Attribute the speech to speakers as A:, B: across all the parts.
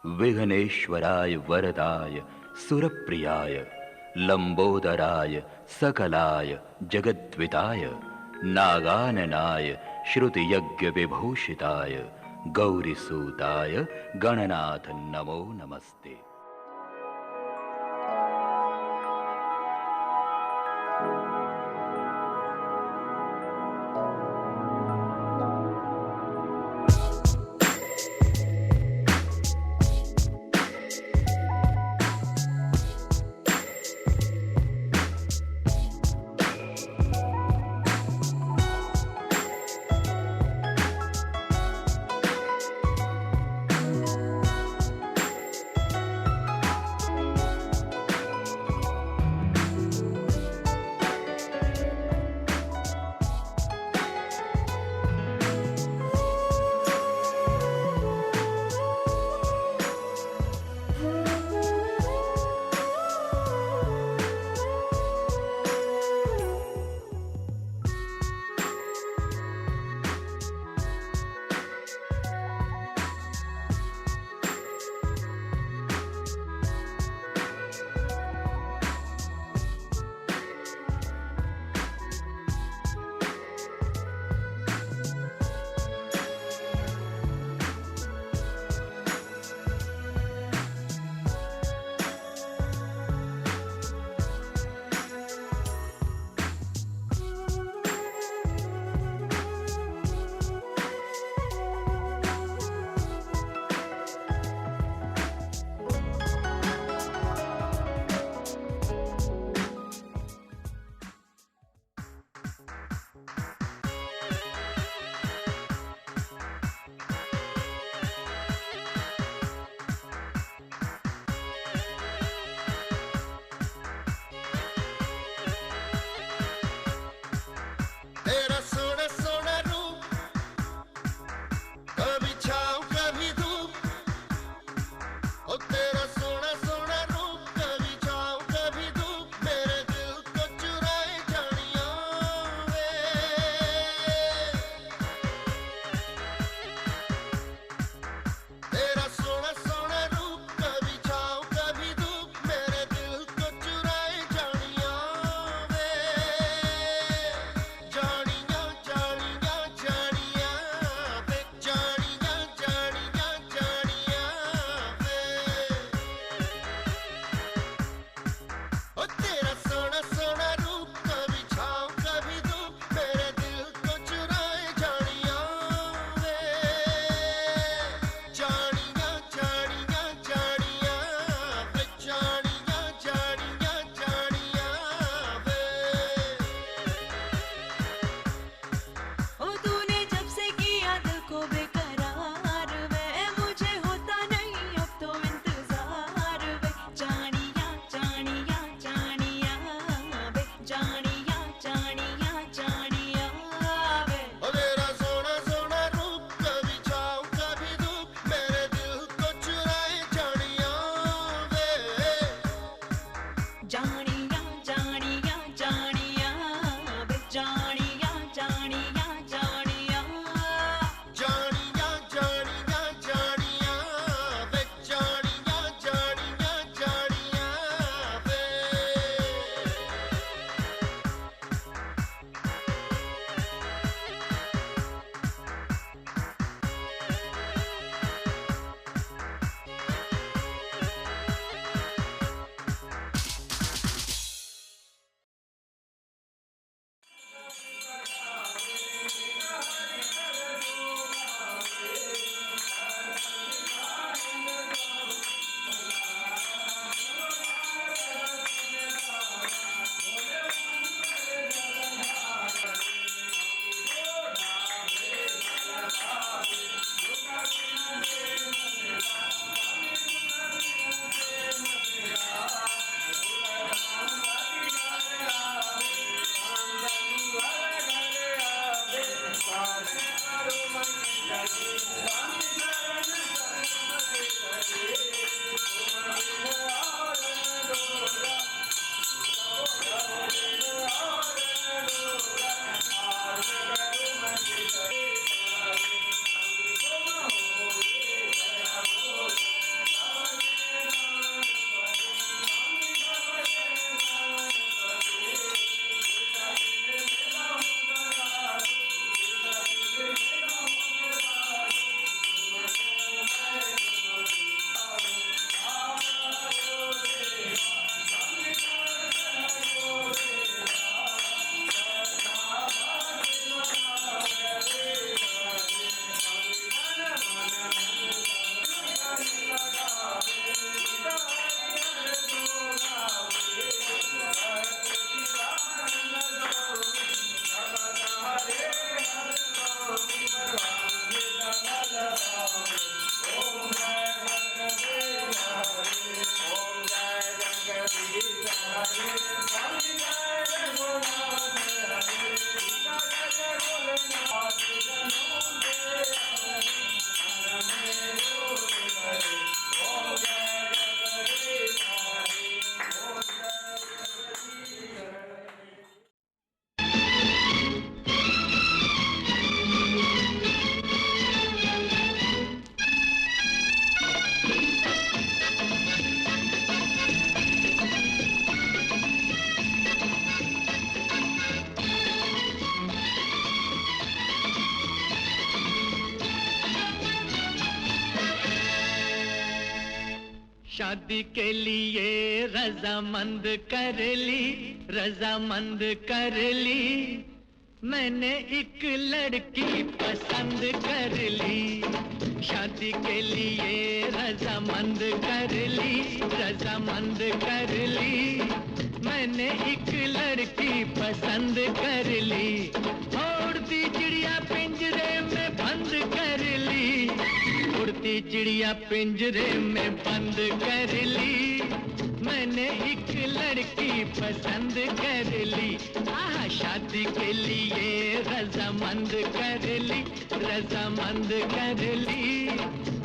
A: विघ्नेश्वराय वरदाय सुरप्रियाय लंबोदराय सकलाय जगद्विताय नागाननाय श्रुतियज्ञविभूषिताय गौरीसूताय गणनाथ नमो नमस्ते।
B: शादी के लिए रजामंद कर ली, रजामंद कर ली, मैंने एक लड़की पसंद कर ली। शादी के लिए रजामंद कर ली, रजामंद कर ली, मैंने एक लड़की पसंद कर ली। उड़ती चिड़िया पिंजरे में बंद कर ली, उड़ती चिड़िया पिंजरे में बंद कर ली, मैंने एक लड़की पसंद कर ली। आह, शादी के लिए रजामंद कर ली, रजामंद कर ली,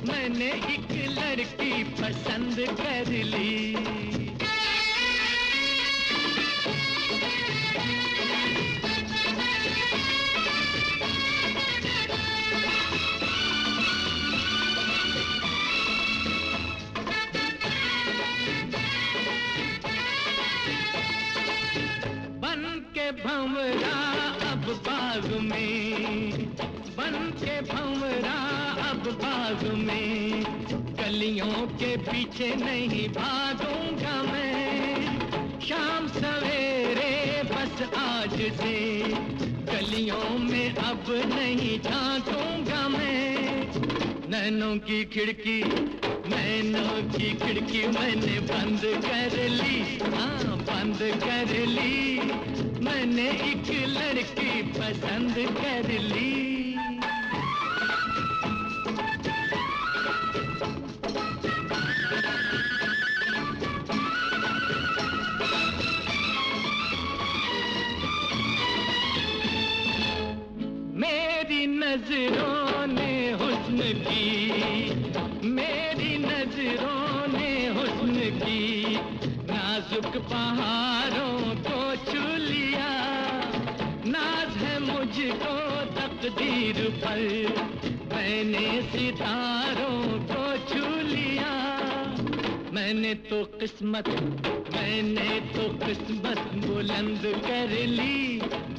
B: मैंने एक लड़की पसंद कर ली। भंवरा अब बाग में, बन के भंवरा अब बाग में, कलियों के पीछे नहीं भागूंगा मैं। शाम सवेरे बस आज से गलियों में अब नहीं झांकूंगा मैं। नैनों की खिड़की, नैनों की खिड़की मैंने बंद कर ली, हाँ बंद कर ली, मैंने एक लड़की पसंद कर ली। मेरी नजरों ने हुस्न की, मेरी नजरों ने हुस्न की, नाजुक पहाड़ों को छू लिया। नाज है मुझको तकदीर पर, मैंने सितारों को छू लिया। मैंने तो किस्मत, मैंने तो किस्मत बुलंद कर ली,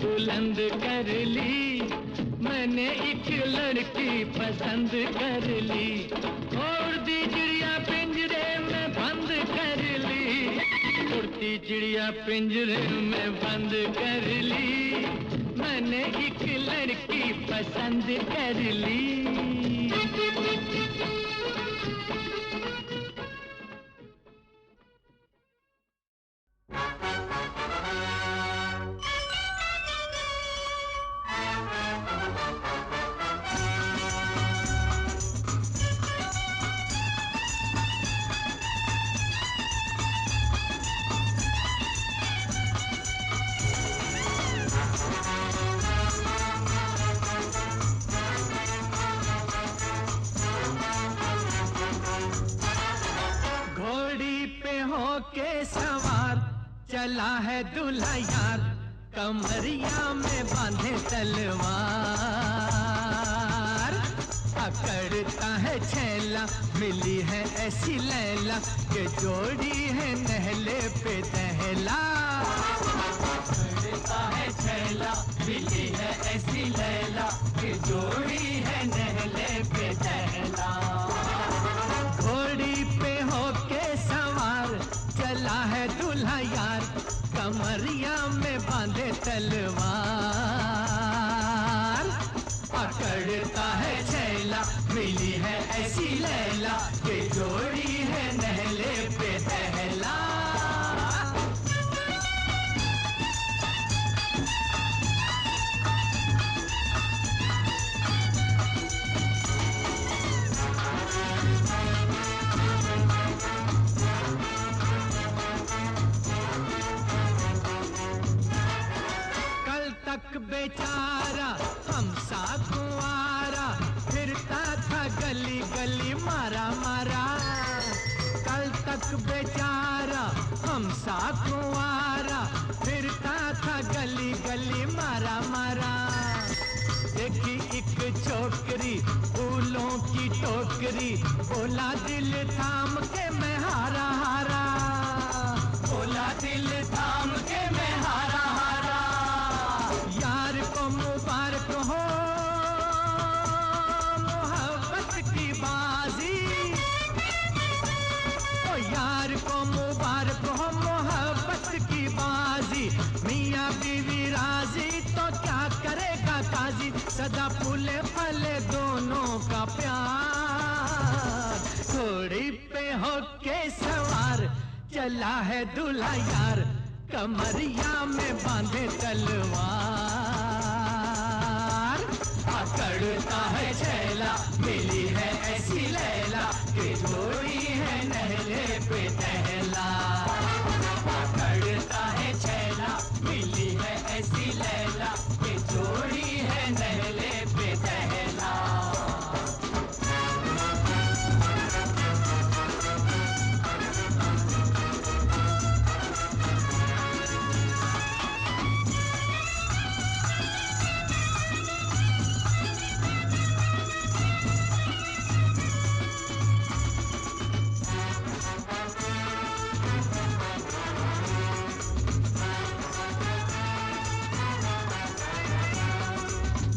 B: बुलंद कर ली, मैंने एक लड़की पसंद कर ली। उड़ती चिड़िया पिंजरे में बंद कर ली, उड़ती चिड़िया पिंजरे में बंद कर ली, मैंने एक लड़की पसंद कर ली। के सवार चला है दूल्हा यार, कमरिया में बांधे तलवार, अकड़ता है छैला, मिली है ऐसी लैला, के जोड़ी है नहले पे दहला। अकड़ता है छैला, मिली है ऐसी लैला, के जोड़ी है नहले पे दहला। घोड़ी पे होके सवार चला है दूल्हा यार, कमरिया में बांधे तलवार, अकड़ता है छैला, मिली है ऐसी लैला, के जोड़ी है नहले पे दहला। बेचारा हम सा कुंवारा फिरता था गली गली मारा मारा। कल तक बेचारा हम सा कुंवारा फिरता था गली गली मारा मारा। देखी एक छोकरी फूलों की टोकरी बोला दिल थाम के मैं हारा हारा। बोला दिल थाम के मैं हारा हारा। यार को मुबारक हो मोहब्बत की बाजी। ओ यार को मुबारक हो मोहब्बत की बाजी। मियाँ बीवी राजी तो क्या करेगा काजी। सदा फूले फले दोनों का प्यार। घोड़ी पे होके सवार चला है दूल्हा यार कमरिया में बांधे तलवार। अकड़ता है छैला मिली है ऐसी लैला कि जोड़ी है नहले पे दहला। अकड़ता है छैला मिली है ऐसी लैला कि जोड़ी है नहले पे दहला।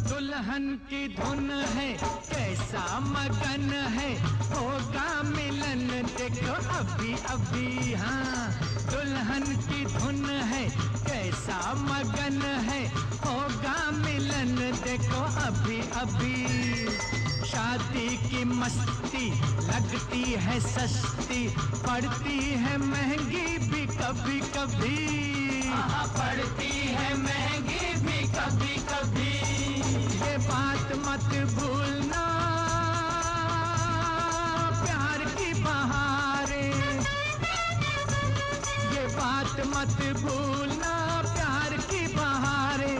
B: दुल्हन की धुन है कैसा मगन है होगा मिलन देखो अभी अभी। हाँ दुल्हन की धुन है कैसा मगन है होगा मिलन देखो अभी अभी। शादी की मस्ती लगती है सस्ती पड़ती है महंगी भी कभी कभी। पड़ती है महंगी भी कभी कभी। ये बात मत भूलना प्यार की बहारें। ये बात मत भूलना प्यार की बहारें।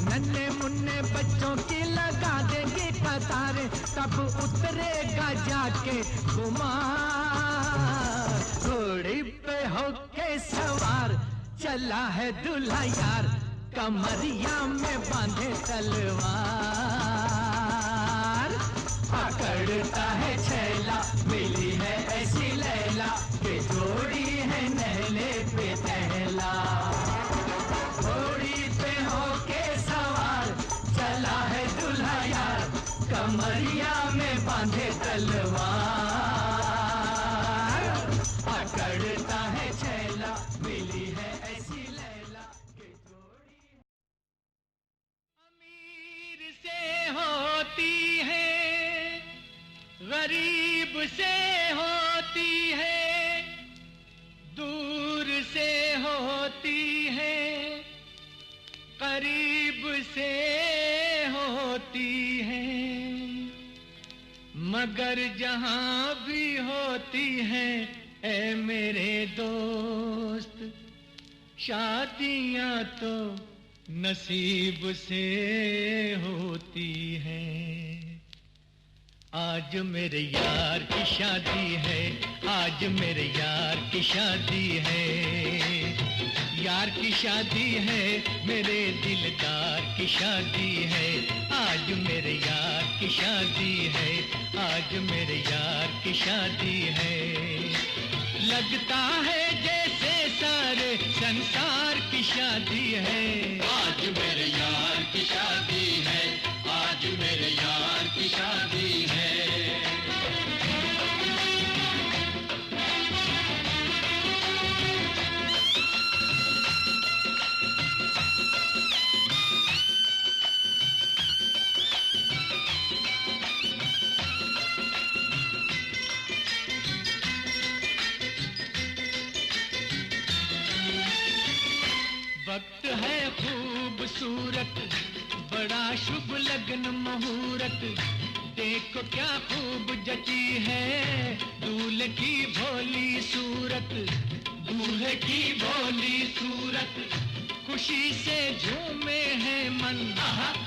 B: नन्हे मुन्ने बच्चों की लगा देंगे कतारें तब उतरेगा जाके कुमार। घोड़ी पे होके सवार चला है दूल्हा यार कमरिया में बांधे तलवार। पकड़ता है छैला मिली है ऐसी लैला कि जोड़ी है नहले पे दहला। घोड़ी पे होके सवार चला है दूल्हा यार कमरिया में बांधे तलवार। पकड़ता है छैला मिली है ऐसी लैला कि जोड़ी। अमीर से होती है गरीब से होती है दूर से होती है करीब से होती है। मगर जहां भी होती है ऐ मेरे दोस्त शादियां तो नसीब से होती हैं। आज मेरे यार की शादी है आज मेरे यार की शादी है। यार की शादी है मेरे दिलदार की शादी है। आज मेरे यार की शादी है आज मेरे यार की शादी है। लगता है जैसे सारे संसार की शादी है।
C: आज मेरे यार की शादी है आज मेरे यार की शादी है।
B: वक्त है खूबसूरत बड़ा शुभ लगन मुहूर्त। देखो क्या खूब जची है दूल्हे की भोली सूरत। दूल्हे की भोली सूरत खुशी से झूमे हैं मन,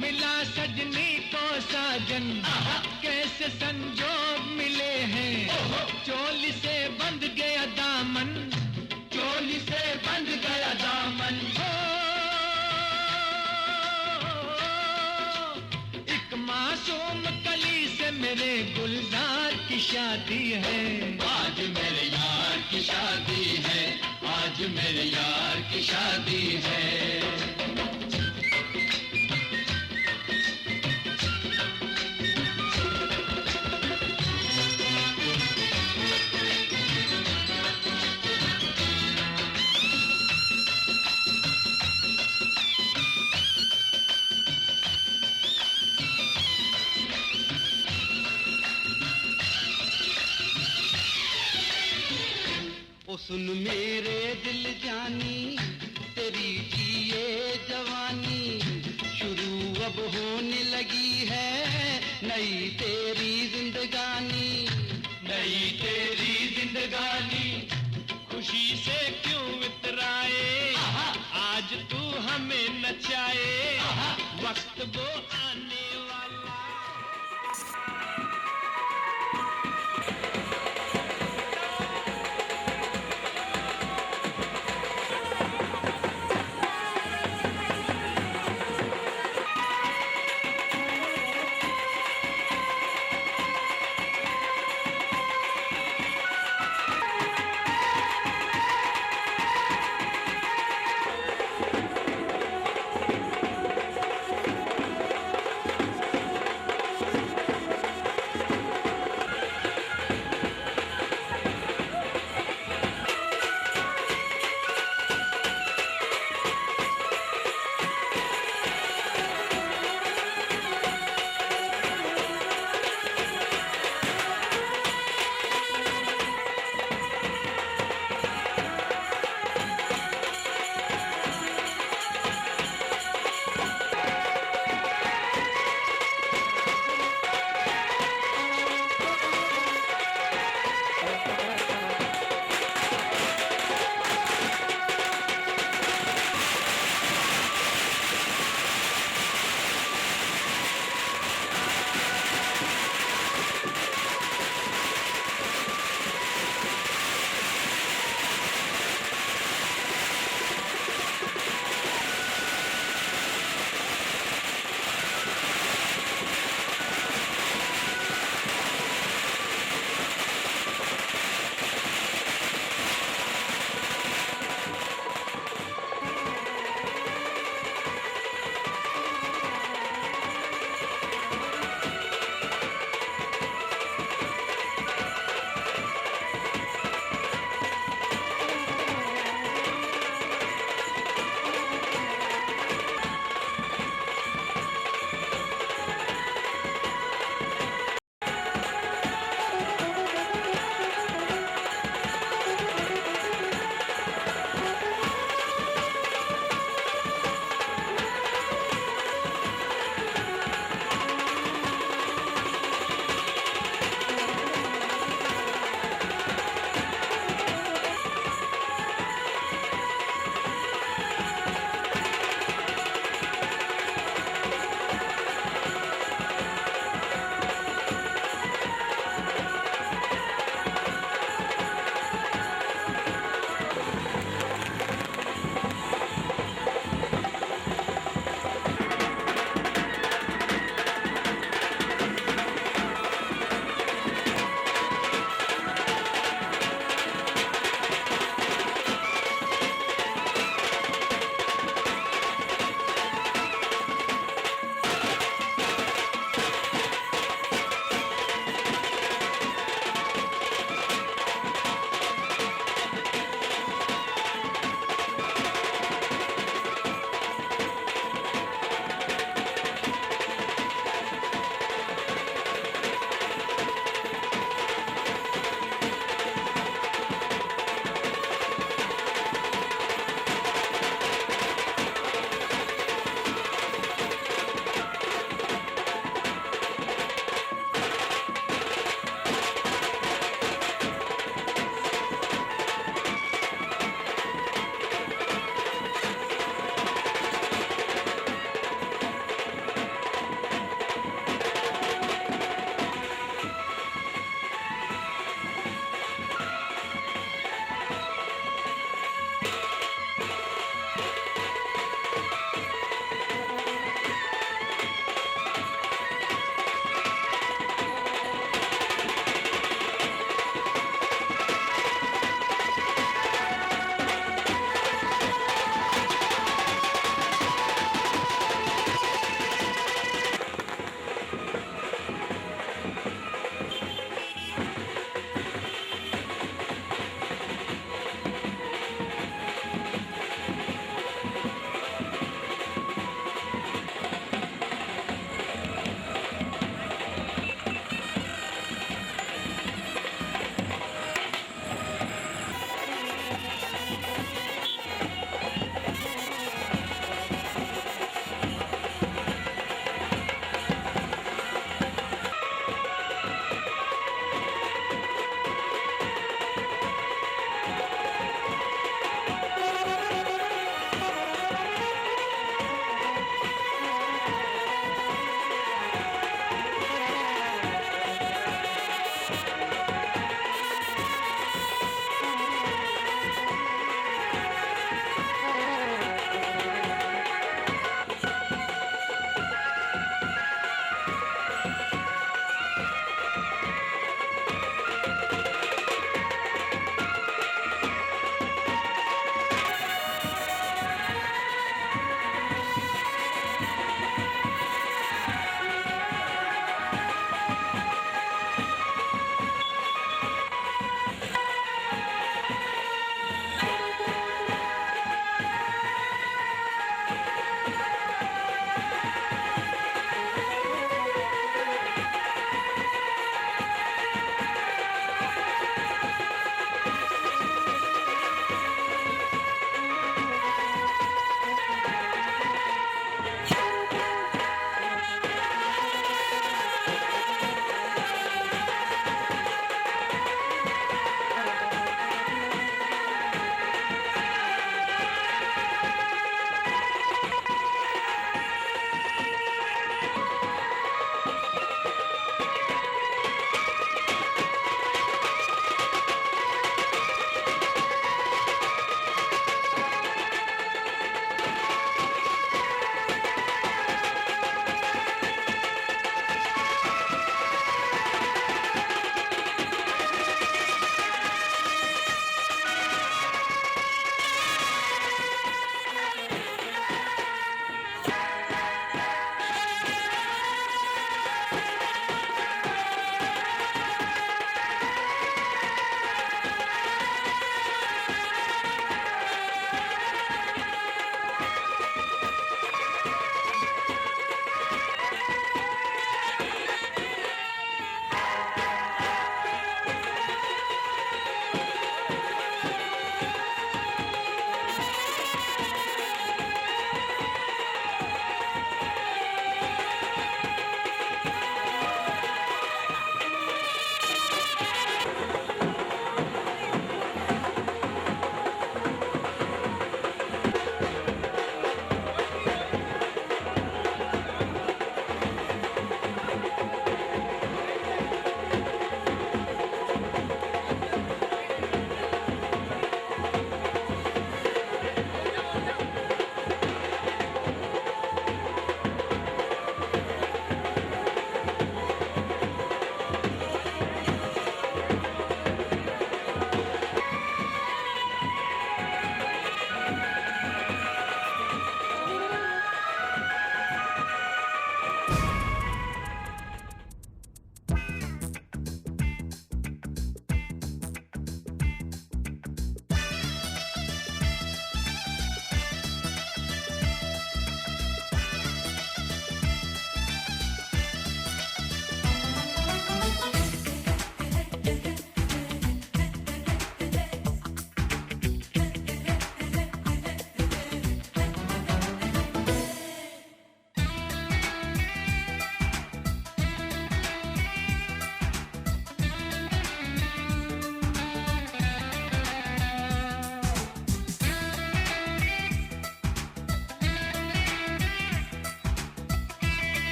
B: मिला सजनी को साजन, कैसे संजोग मिले हैं, चोली से बंध गया दामन,
C: चोली से बंध गया दामन।
B: एक मासूम कली से मेरे गुलजार की शादी है,
C: आज मेरे यार की शादी है, आज मेरे यार की शादी है।
D: ओ सुन मेरे दिल जानी, तेरी जिए जवानी, शुरू अब होने लगी है नई तेरी जिंदगानी,
C: नई तेरी जिंदगानी।
B: खुशी से क्यों इतराए, आज तू हमें नचाए, वक्त वो आने वाला।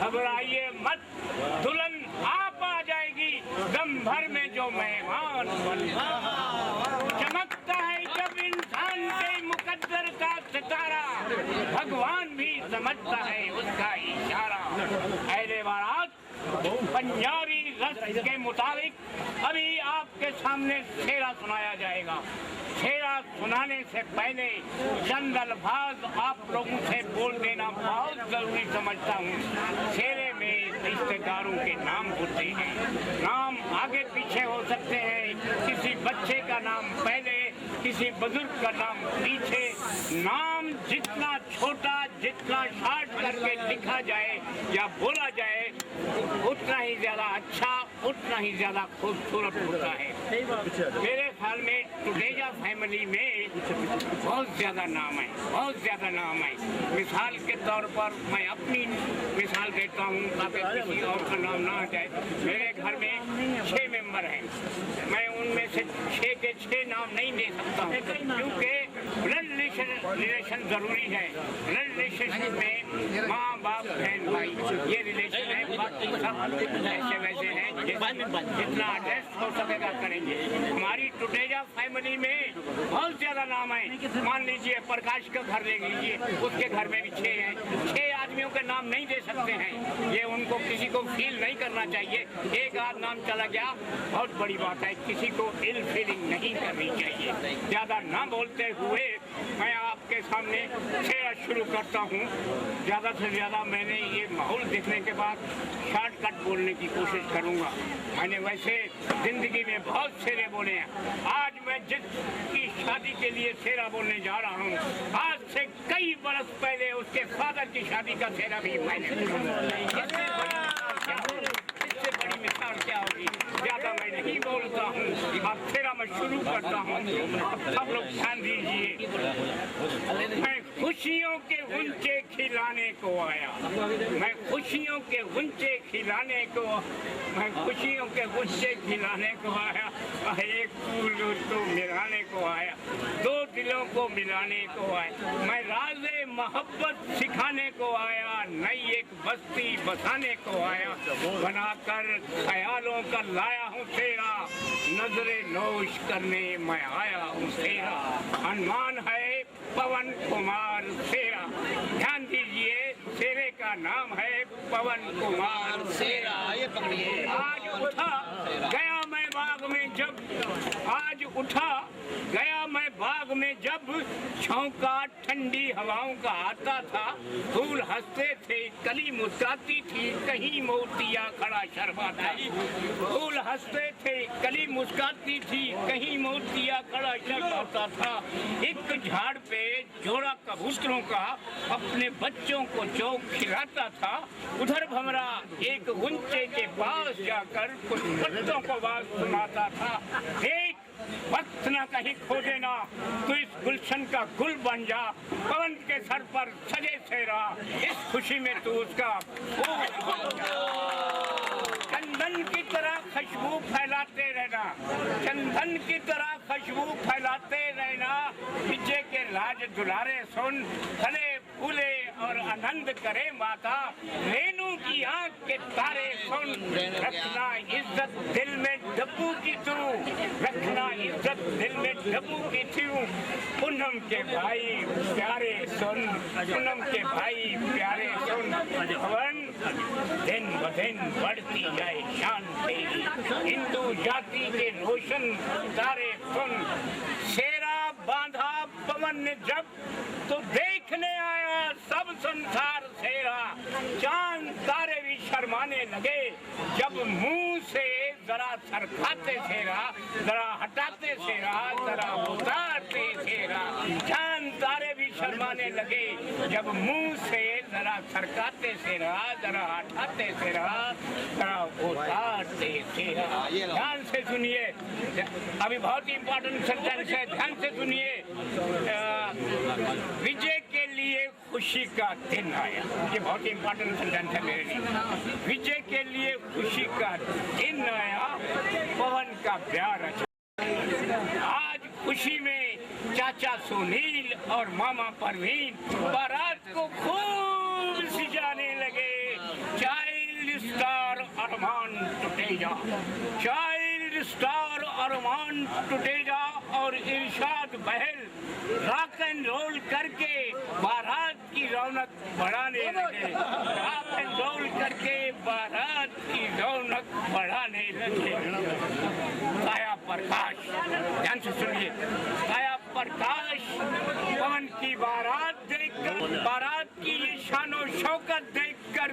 E: घबराइए मत, दुल्हन आप आ जाएगी दम भर में जो मेहमान चमकता है जब इंसान के मुकद्दर का सितारा, भगवान भी समझता है उसका इशारा। अहले बारात पंजाबी रस्म के मुताबिक अभी आपके सामने शेरा सुनाया जाएगा। शेरा सुनाने से पहले चंद अल्फाज आप लोगों से बोल देना बहुत जरूरी समझता हूँ। शेरे में रिश्तेदारों के नाम होते हैं, नाम आगे पीछे हो सकते हैं, किसी बच्चे का नाम पहले, किसी बुजुर्ग का नाम पीछे। नाम जितना छोटा, जितना शार्ट करके लिखा जाए या बोला जाए उतना ही ज्यादा अच्छा, उतना ही ज्यादा खूबसूरत होता है। मेरे ख्याल में टुडेजा फैमिली में बहुत ज्यादा नाम है, बहुत ज्यादा नाम है। मिसाल के तौर पर मैं अपनी मिसाल देता हूँ ताकि किसी और का नाम ना आ जाए। मेरे घर में 6 मेंबर हैं, मैं उनमें से 6 के 6 नाम नहीं दे सकता हूँ क्योंकि ब्लड रिलेशन जरूरी है। ब्लड रिलेशन में माँ बाप बहन भाई ये रिलेशन है, बाकी सब ऐसे वैसे हैं जितना एडजस्ट हो सकेगा करेंगे। हमारी टुटेजा फैमिली में बहुत ज्यादा नाम है। मान लीजिए प्रकाश का घर ले लीजिए, उसके घर में भी 6 हैं। 6 आदमियों के नाम नहीं दे सकते हैं, ये उनको किसी को फील नहीं करना चाहिए। एक आध नाम चला गया बहुत बड़ी बात है, किसी को इल फीलिंग नहीं करनी चाहिए। ज्यादा ना बोलते हुए मैं आपके सामने शेरा शुरू करता हूँ। ज्यादा से ज्यादा मैंने ये माहौल देखने के बाद शॉर्टकट बोलने की कोशिश करूँगा। मैंने वैसे जिंदगी में बहुत शेरे बोले हैं। आज मैं जिसकी शादी के लिए शेरा बोलने जा रहा हूँ, आज से कई बरस पहले उसके फादर की शादी का शेरा भी मैंने इससे बड़ी मिसाल क्या होगी। ज्यादा मैं नहीं बोलता हूँ, अब शेरा मैं शुरू करता हूँ। सब लोग ध्यान दीजिए। मैं खुशियों के गुंचे खिलाने को आया, मैं खुशियों के गुंचे खिलाने को, मैं खुशियों के गुंचे खिलाने को आया। एक फूल को मिलाने को आया, 2 दिलों को मिलाने को आया। मैं राज़े मोहब्बत सिखाने को आया, नई एक बस्ती बसाने को आया। बनाकर ख्यालों का लाया हूँ शेरा, नजरे नोश करने मैं आया हूँ शेरा। अनमान है पवन कुमार शेरा। ध्यान दीजिए, शेरे का नाम है पवन कुमार शेरा। आज उठा गया मैं बाग में जब, आज उठा गया मैं बाग में जब, छौंका ठंडी हवाओं का आता था। फूल हंसते थे, कली मुस्कुराती थी, कहीं मोतिया खड़ा शर्माता। फूल हंसते थे, कली मुस्कुराती थी, कहीं मोतिया खड़ा शर्माता था। एक झाड़ पे जोड़ा कबूतरों का अपने बच्चों को जो खिलाता था, उधर भंवरा एक गुंचे के पास जाकर कुछ बच्चों को बात सुनाता था। एक वक्त न कहीं खो देना, तो इस गुलशन का गुल बन जा। पवन के सर पर सजे शेरा, इस खुशी में तू उसका चंदन की तरह खुशबू फैलाते रहना, चंदन की तरह खुशबू फैलाते रहना। विजय के राज दुलारे सुन, फले फूले और आनंद करे माता। रेणु की आंख के तारे सुन, रखना इज्जत दिल में डब्बू की तू, रखना इज्जत दिल में डब्बू की तू। पूनम के भाई प्यारे सुन, पूनम के भाई प्यारे सुन। पवन दिन ब दिन बढ़ती जाए शान तेरी, हिंदू जाति के रोशन तारे सुन। शेरा बांधा पवन ने जब, तो देखने आया सब संसार शेरा। चांद तारे भी शर्माने लगे जब मुंह से जरा सरकाते शेरा, जरा हटाते शेरा, जरा उतारते शेरा। चांद तारे भी शर्माने लगे जब मुंह से जरा सरकाते शेरा, जरा हटाते शेरा, जरा उतारते शेरा। ध्यान से सुनिए, अभी बहुत ही इंपॉर्टेंट सेंटेंस है, ध्यान से सुनिए। विजय के लिए खुशी का दिन आया, ये बहुत ही इंपॉर्टेंट सेंटेंस है मेरे लिए। विजय के लिए खुशी का दिन आया, पवन का प्यार अच्छा। आज खुशी में चाचा सुनील और मामा परवीन बारात को खूब सजाने लगे। चाय स्टार अरमान टुटेजा, चाइल्ड स्टार अरमान टुटेजा और इरशाद बहल रॉक एंड रोल करके बारात की रौनक बढ़ाने लगे, रॉक एंड रोल करके बारात की रौनक बढ़ाने लगे। काया प्रकाश, ध्यान से सुनिए, काया प्रकाश पवन की बारात देखकर, बारात की ये शानो शौकत देखकर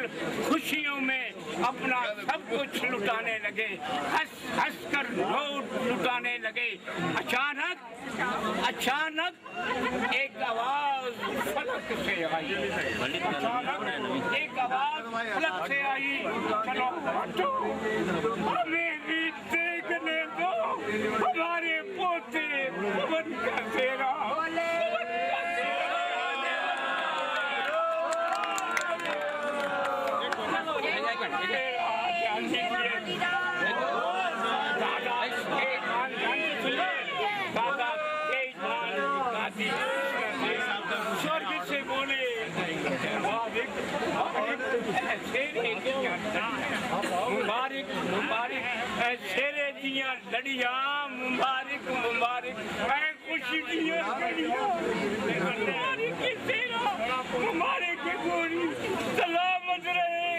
E: खुशियों में अपना सब कुछ लुटाने लगे, हंस हंस कर नोट लुटाने लगे। अचानक एक आवाज फलक से आई, अचानक एक आवाज फलक से आई, चलो हटो, हमें भी देखने दो हमारे पोते पवन का सेरा। स्वर्ग से बोले मुबारक मुबारक शेरे दिया लड़िया, मुबारक मुबारक खुशी दिया लड़िया, मुबारक की गोरी सलामत रहे,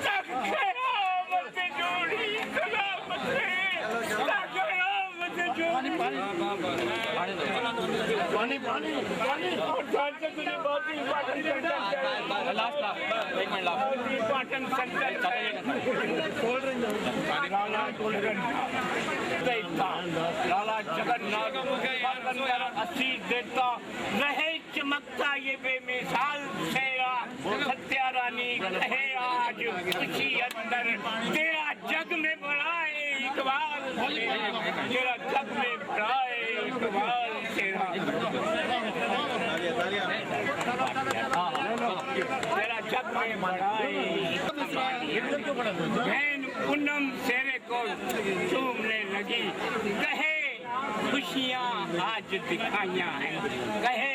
E: तक क़यामत जोड़ी सलामत रहे, तक क़यामत जोड़ी। पानी पानी पानी और जान से तुझे बहुत ही लास्ट एक मिनट पाटन संकल खोल रहे लाला जगन्नाथ अस्सी देता रहे चमकता ये बेमिसाल सेरा, सत्या रानी कहे आज खुशी अंदर तेरा जग में बढ़ाए इकबाल, तेरा जग में बढ़ाए इकबाल तेरा जग में बढ़ाए। बहन पूनम सेरे को चूमने लगी, कहे खुशियाँ आज दिखाइयाँ हैं, कहे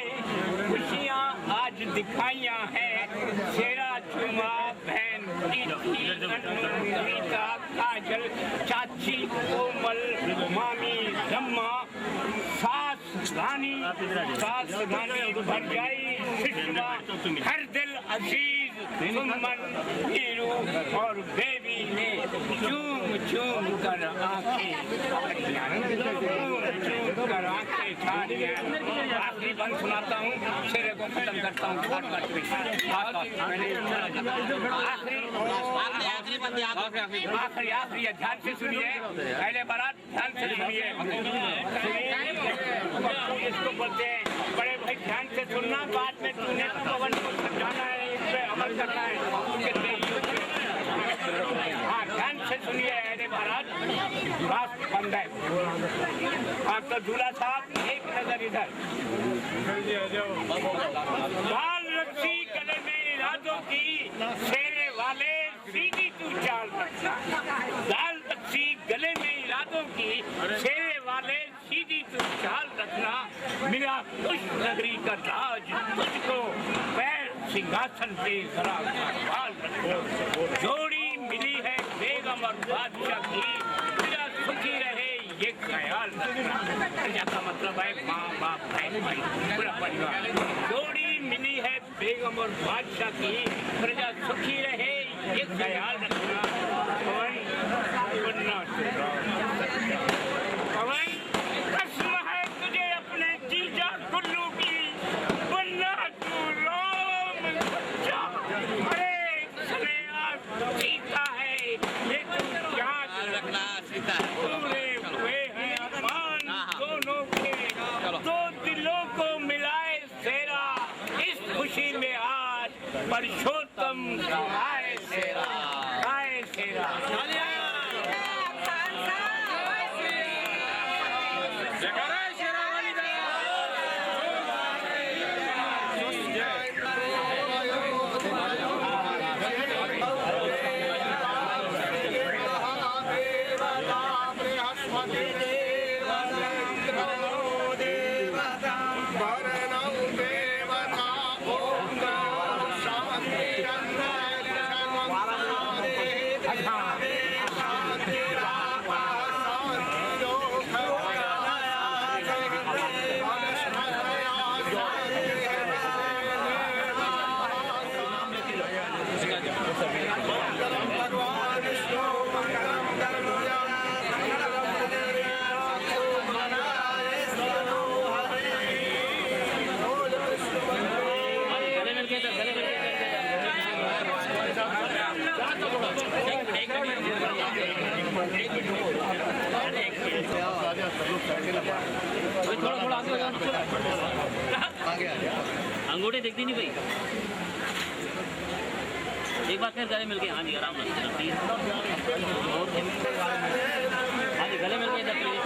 E: खुशियाँ आज दिखाइयाँ हैं। सेरा चुमा बहन रीता काजल चाची कोमल मामी रम्मा सास रानी भरजाई सुषमा हर दिल अजीज सुमन हीरू और बेबी ने चूम चूम कर आंखें आखिरी बंद सुनाता हूँ, शेरे को खत्म करता हूँ। आखिरी ध्यान से सुनिए, पहले बारात ध्यान से सुनिए, इसको बोलते हैं बड़े भाई ध्यान से सुनना, बाद में तूने पवन को समझाना है, इस पे अमल करना है। हाँ ध्यान से सुनिए, अरे बारात रात बंद है। हाँ तो दूल्हा साहब एक नजर इधर, लाल रस्सी गले में इरादों की शेरे वाले सीधी तू चाल रखना, लाल रस्सी गले में इरादों की शेरे वाले सीधी तू चाल रखना। मेरा खुश नगरी का राज तुझको पैर सिंहासन पे जरा संभाल रखना। जोड़ी मिली है बेगम और बादशाह की, मेरा सुखी रहे ये ख्याल रखना। प्रजा का मतलब है माँ बाप बहन भाई पूरा परिवार। जोड़ी मिली है बेगम और बादशाह की, प्रजा सुखी रहे ये ख्याल रखना। पवन कसम है तुझे अपने जीजा कुल्लू की, बनना तू राम सच्चा। अरे स्नेहा सीता है ये तू याद रखना, सीता है पूरे हुए हैं मान दोनों के, दो दिलों को मिलाए सेरा, इस खुशी में आज परशोत्तम आए सेरा, आए सेरा।
F: थोड़ा आगे अंगूठे दिखती नहीं भाई। एक बार फिर गले मिलके, हाँ जी आराम से हाँ जी गले मिलके इधर प्लीज।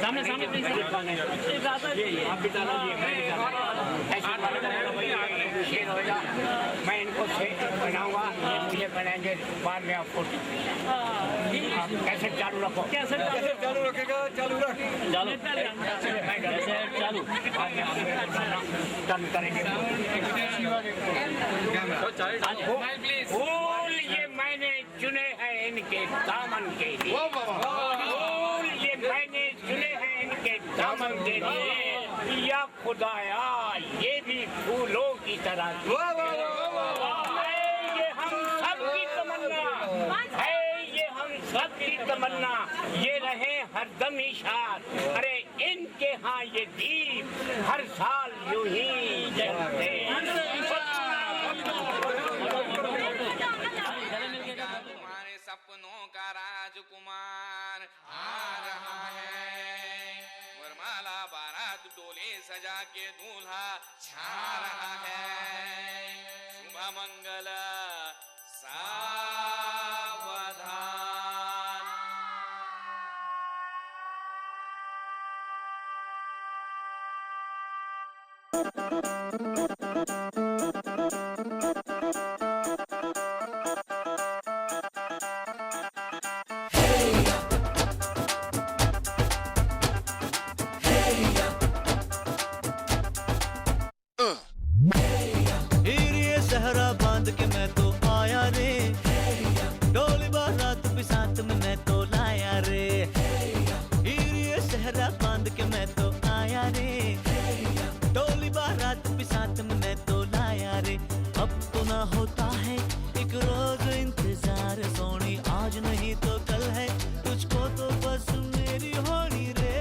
F: सामने सामने प्लीज।
E: आप भी डालो जी, मैं भी डालूंगा। मैं इनको बनाऊंगा, ये मुझे बनाएंगे बाद में। आपको आप कैसे चालू रखो, कैसे चालू रखेगा, चालू रख
F: चालू चालू
E: टर्न करेंगे। फूल ये मैंने चुने हैं इनके दामन के लिए, फूल ये मैंने चुने हैं इनके दामन के लिए। या खुदाया ये भी फूलों की तरह है, ये हम सब की तमन्ना है, ये हम सब की तमन्ना। ये रहे हरदम इशार, अरे इनके यहाँ ये दीप हर साल यूं ही जलते।
G: तुम्हारे सपनों का राजकुमार आ रहा है, वरमाला बारात डोले सजा के दूल्हा छा रहा है। शुभ मंगल सावधान।
B: हीरे सहरा बांध के मैं तो आया रे, डोली बारात भी साथ में मैं तो लाया रे। हीरे सहरा बांध के मैं तो आया रे, डोली बारात भी साथ में मैं तो लाया रे। अब तो ना होता है एक रोज इंतजार सोनी, आज नहीं तो कल है तुझको तो बस मेरी होनी रे।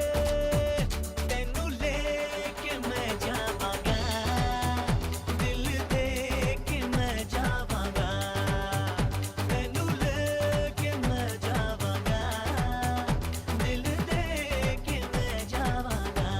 B: तेनू लेके मैं जावांगा, दिल दे के मैं जावांगा। तेनू लेके मैं जावांगा, दिल दे के मैं जावांगा।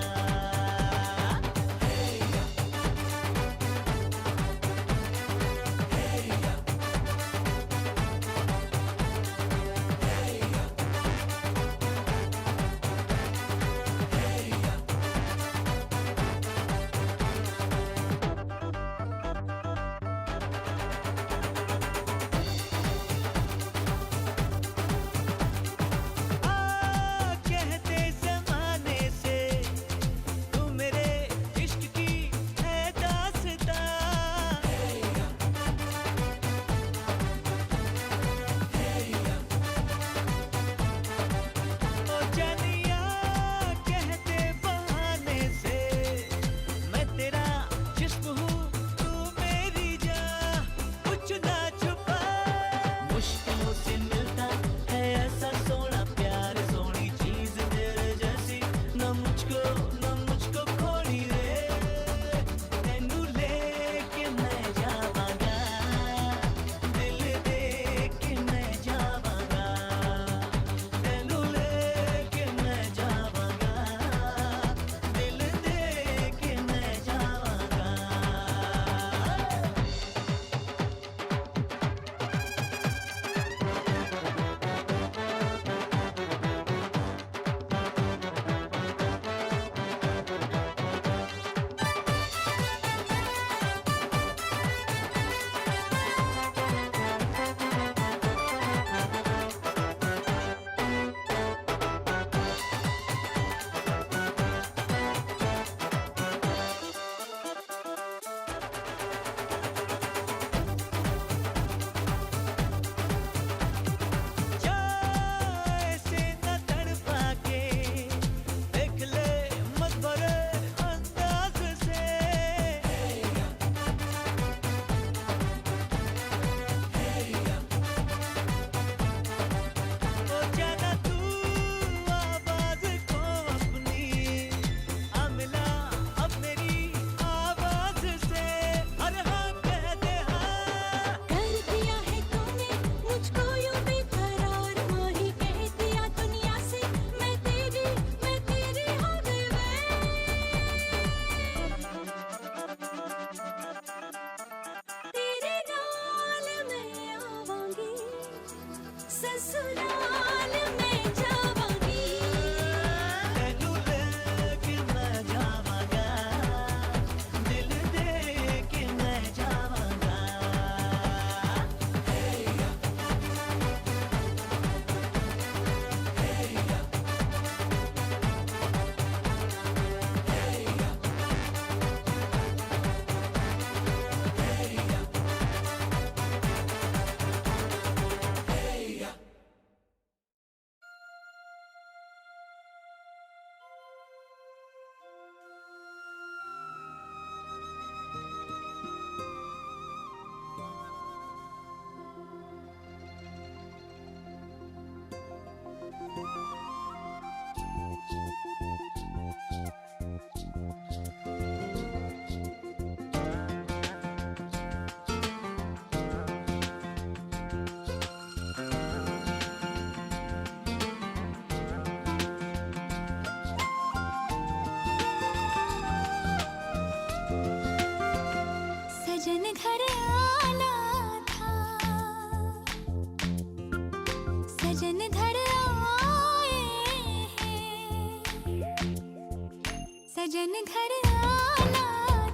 H: घर आना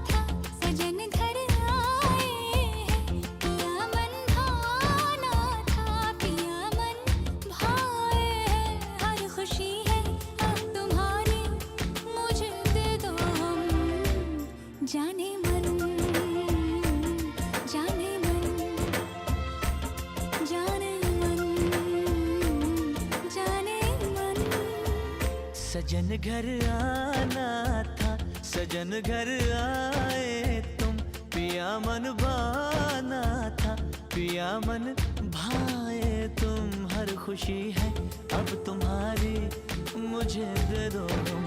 H: था, सजन घर आए हैं, पिया मन भाना था, पिया मन भाए हैं, हर खुशी है अब तुम्हारी, मुझे दे दो हम जाने मन, जाने मन, जाने मन, जाने मन।
B: सजन घर आना था, सजन घर आए तुम, पिया मन भाना था, पिया मन भाए तुम, हर खुशी है अब तुम्हारी, मुझे दे दो तुम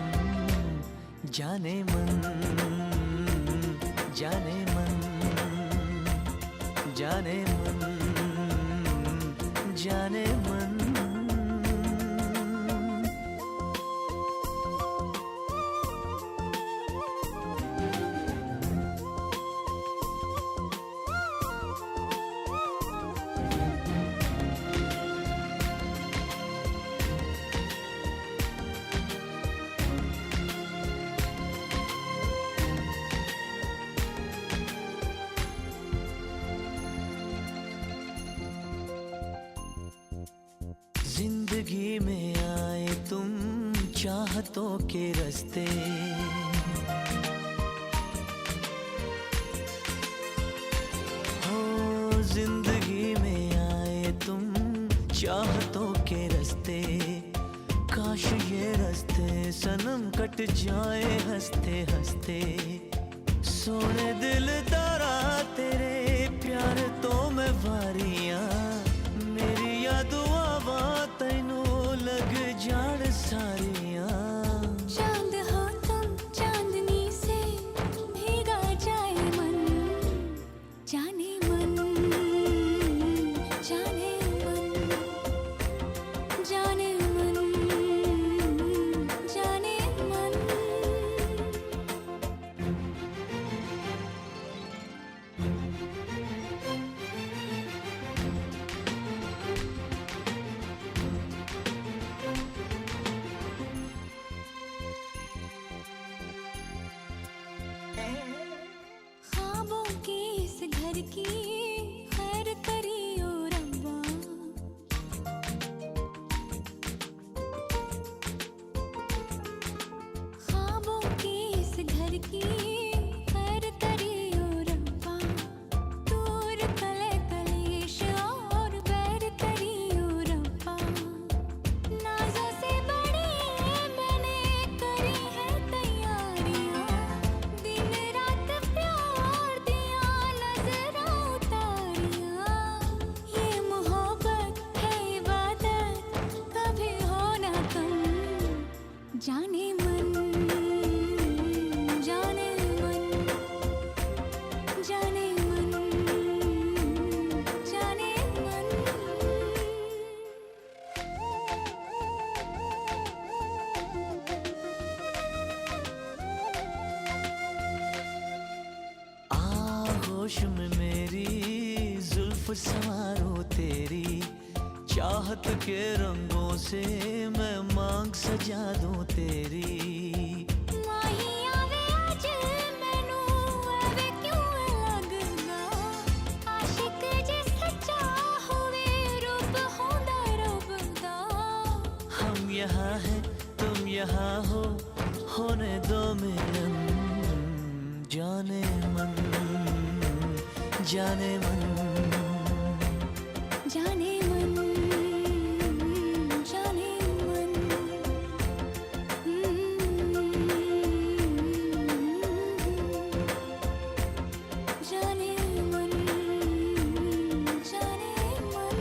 B: जाने मन, जाने मन, जाने मन, जाने मन। जिंदगी में आए तुम चाहतों के रास्ते, हो जिंदगी में आए तुम चाहतों के रास्ते, काश ये रास्ते सनम कट जाए हंसते हंसते, सोने दिल तारा तेरे प्यार तो मैं वारियां, मेरी यादों तैनू लग जान सारियां।
H: चांद हो तुम चांदनी से भीगा जाए मन, जाने मन, जाने मन, जाने मन, जाने मन। ख्वाबों के इस घर की खैर करियो रब्बा, ख्वाबों के इस घर की खैर करियो रब्बा, दूर कले कलेश और बैर करियो रब्बा, नाज़ों से बड़ी मैंने करी है तैयारियां, दिन रात प्यार दिया नजरा उतारियां, ये मोहब्बत है इबादत कभी हो ना कम, जाने मन, जाने मन, जाने मन, जाने मन।
B: आगोश में मेरी जुल्फ संवारो तेरी, चाहत के रंगों से मैं मांग सजा दूं तेरी,
H: माही आवे आज मैनू आवे क्यों लगदा, आशिक जे सच्चा होवे रूप होंदा रब दा,
B: हम यहाँ हैं तुम यहाँ हो, होने दो मिलन, जाने मन, जाने मन,
H: जाने मन, जाने मन, जाने मन, जाने मन।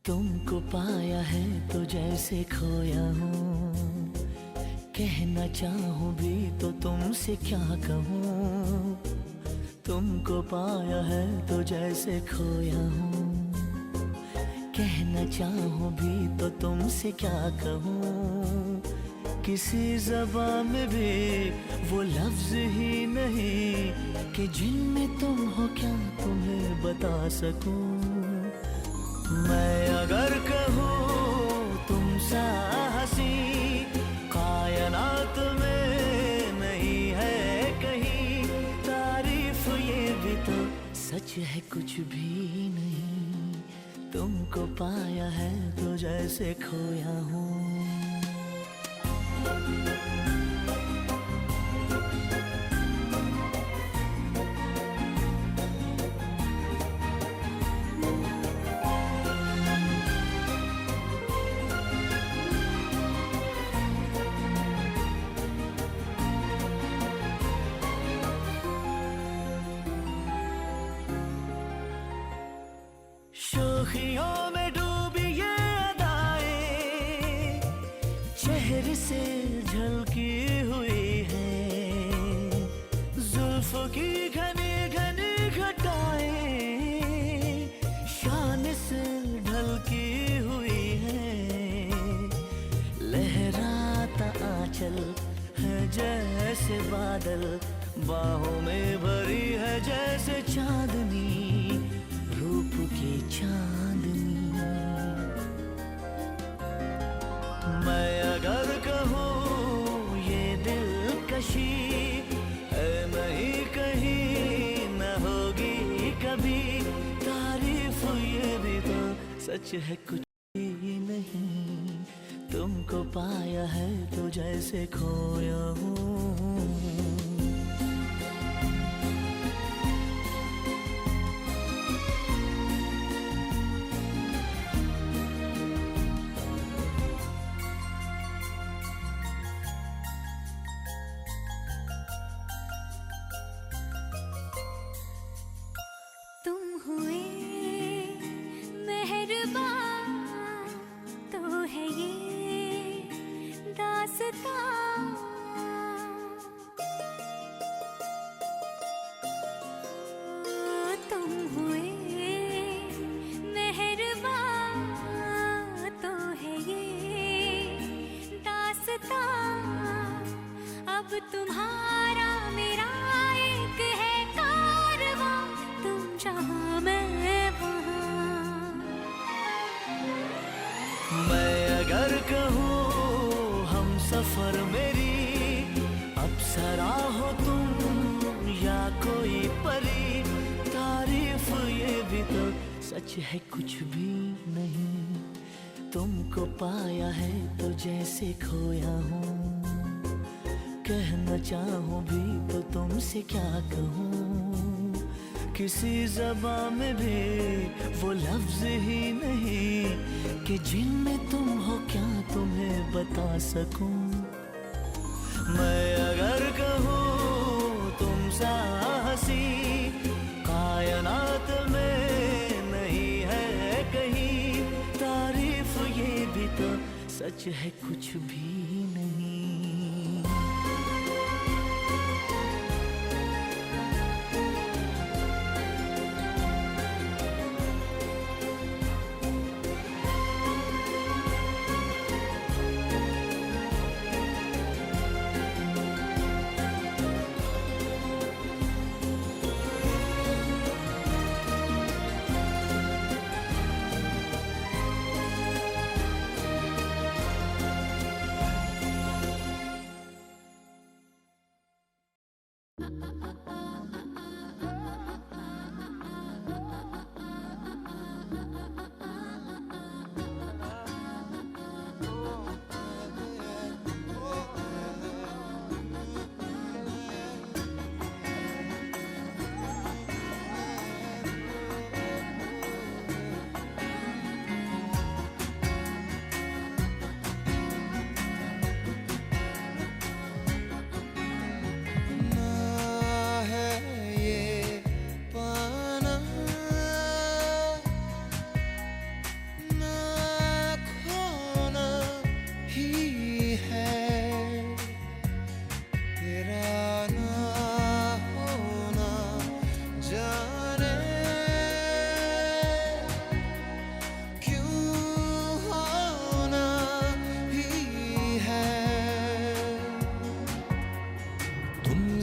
I: तुमको पाया है तो जैसे खोया हूँ, कहना चाहूँ भी तो तुमसे क्या कहूँ। तुमको पाया है तो जैसे खोया हूँ, कहना चाहूँ भी तो तुमसे क्या कहूँ। किसी ज़बान में भी वो लफ्ज़ ही नहीं कि जिनमें तुम हो क्या तुम्हें बता सकूँ। मैं अगर कहूँ तुम सा हंसी कायनात में नहीं है कहीं, तारीफ ये भी तो सच है कुछ भी नहीं। तुमको पाया है तो जैसे खोया हूँ। शोखियों में डूबी ये अदाएं चेहरे से झलकी हुई है, जुल्फों की घनी घनी घटाएं शान से ढलकी हुई है। लहराता आंचल है जैसे बादल, बाहों में भरी है जैसे चांदनी, रूप की चांदनी। मैं अगर कहूँ ये दिलकशी है नहीं कहीं न होगी कभी, तारीफ ये भी तो सच है कुछ भी नहीं। तुमको पाया है तो जैसे खोया हूँ।
H: तुम हुए मेहरबान तो है ये दास्तां। तुम हुए मेहरबान तो है ये दास्तां। अब तुम्हारा मेरा एक है कारवां, तुम जहाँ मैं वहाँ।
I: मैं अगर कहूँ हम सफर मेरी अप्सरा हो तुम या कोई परी, तारीफ ये भी तो सच है कुछ भी नहीं। तुमको पाया है तो जैसे खोया हूँ, कहना चाहूँ भी तो तुमसे क्या कहूँ। किसी ज़बान में भी वो लफ्ज़ ही नहीं कि जिनमें तुम हो क्या तुम्हें बता सकूँ। मैं अगर कहूँ तुम सा हंसी कायनात में नहीं है कहीं, तारीफ ये भी तो सच है कुछ भी नहीं।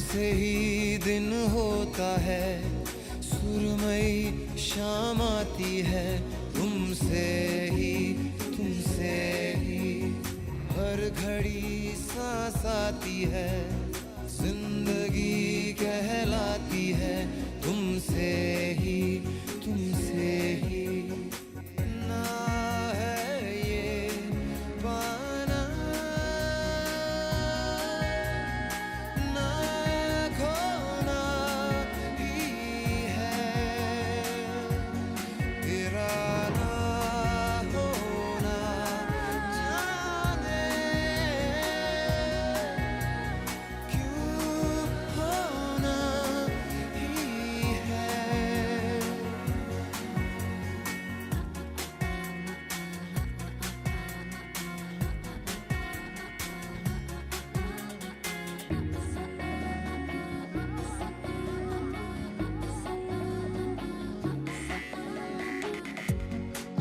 J: तुमसे ही दिन होता है, सुरमई शाम आती है, तुमसे ही हर घड़ी सांस आती है, जिंदगी कहलाती है, तुमसे ही ना है ये पाना ना खोना ही है, तेरा ना होना जाने क्यों होना ही है।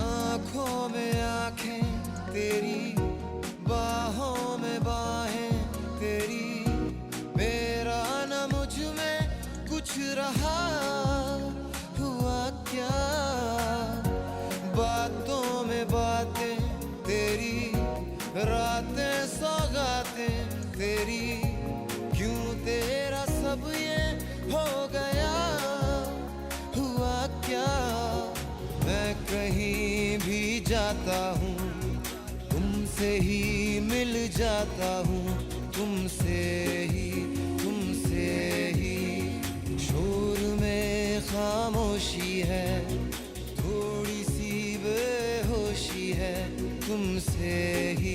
J: आँखों में आँखें तेरी, बाहों में बाहें तेरी, मेरा न मुझ में कुछ रहा हुआ क्या, बातों में बातें तेरी, रातें सौगातें तेरी, क्यों तेरा सब ये हो गया हुआ क्या। मैं कहीं भी जाता हूँ, तुमसे ही मिल जाता हूँ, तुमसे ही शोर में खामोशी है, थोड़ी सी बेहोशी है, तुमसे ही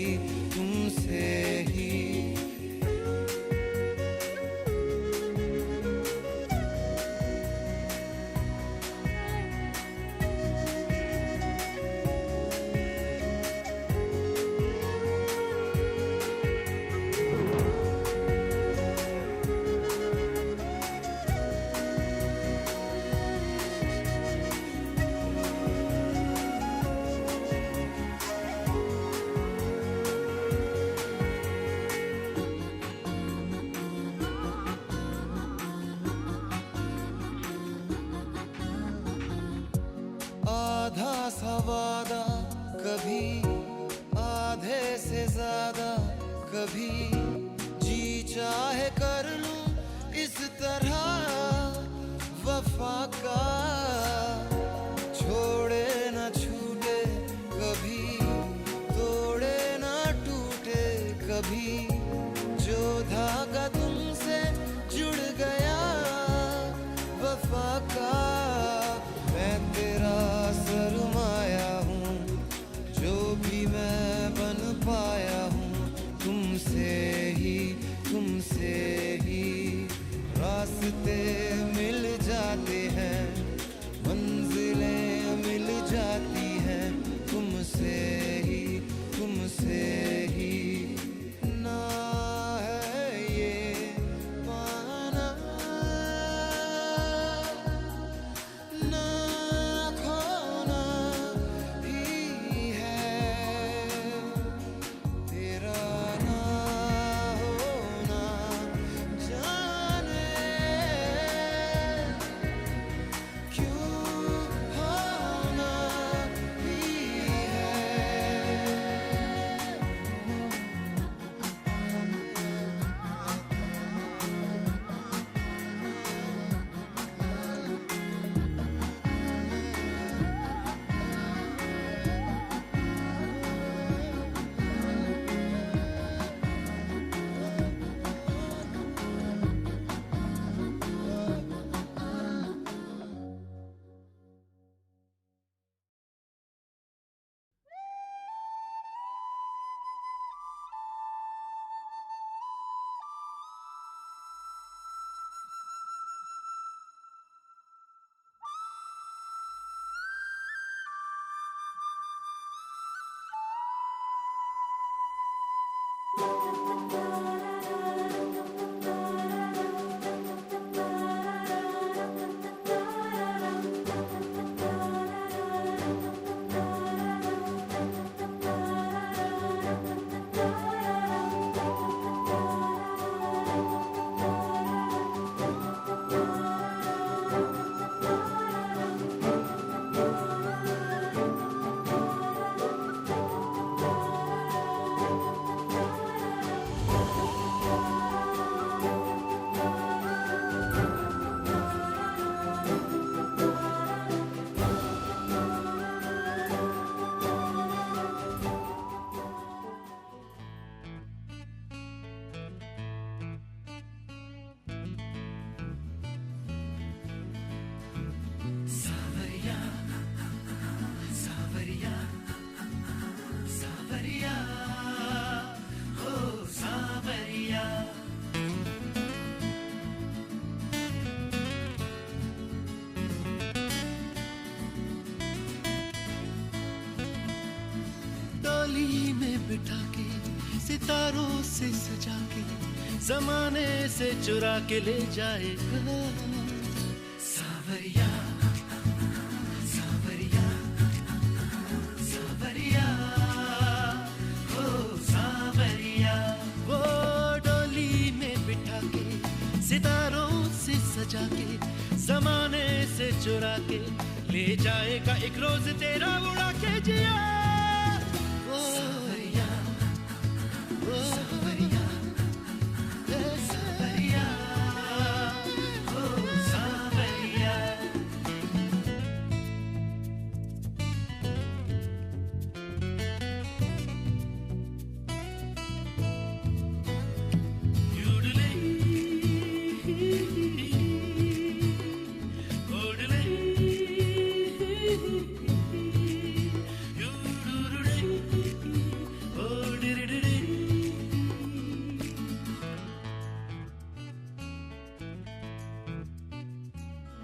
J: आधा सा वादा कभी, आधे से ज्यादा कभी, जी चाहे कर लूं इस तरह वफा का, छोड़े न छूटे कभी, तोड़े न टूटे कभी, जो धागा तुमसे जुड़ गया वफा का, मैं तेरा सरमाया हूँ, जो भी मैं बन पाया हूँ, तुमसे ही रास्ते मिल जाते हैं, मंजिलें मिल जाती हैं, तुमसे ही ना है ये पाना ना खोना ही है, तेरा ना होना जाने क्यों होना ही है।
I: से सजा के जमाने से चुरा के ले जाएगा। सावरिया सावरिया सावरिया हो सावरिया। वो डोली में बिठा के सितारों से सजा के जमाने से चुरा के ले जाएगा एक रोज तेरा उड़ा के जिया। ओ सावरिया ओ सावरिया सावरिया ओ सावरिया।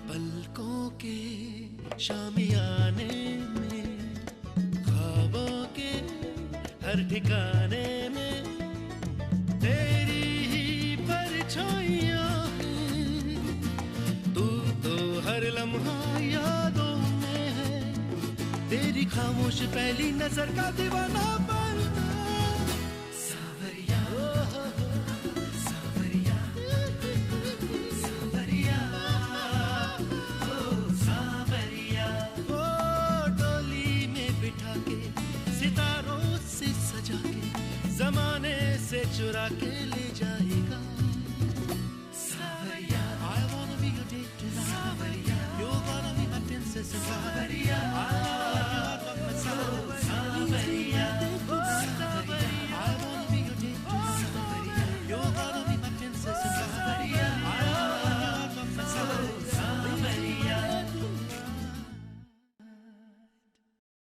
I: पलकों के शामियाने में ख्वाबों के हर ठिकाने में तेरी ही परछाइयां हैं। तू तो हर लम्हा यादों में है, तेरी खामोश पहली नजर का दीवाना बनना। सावरिया सावरिया सावरिया ओ सावरिया। ओ डोली में बिठा के सितारों से सजा के जमाने से चुरा के ले जाएगा।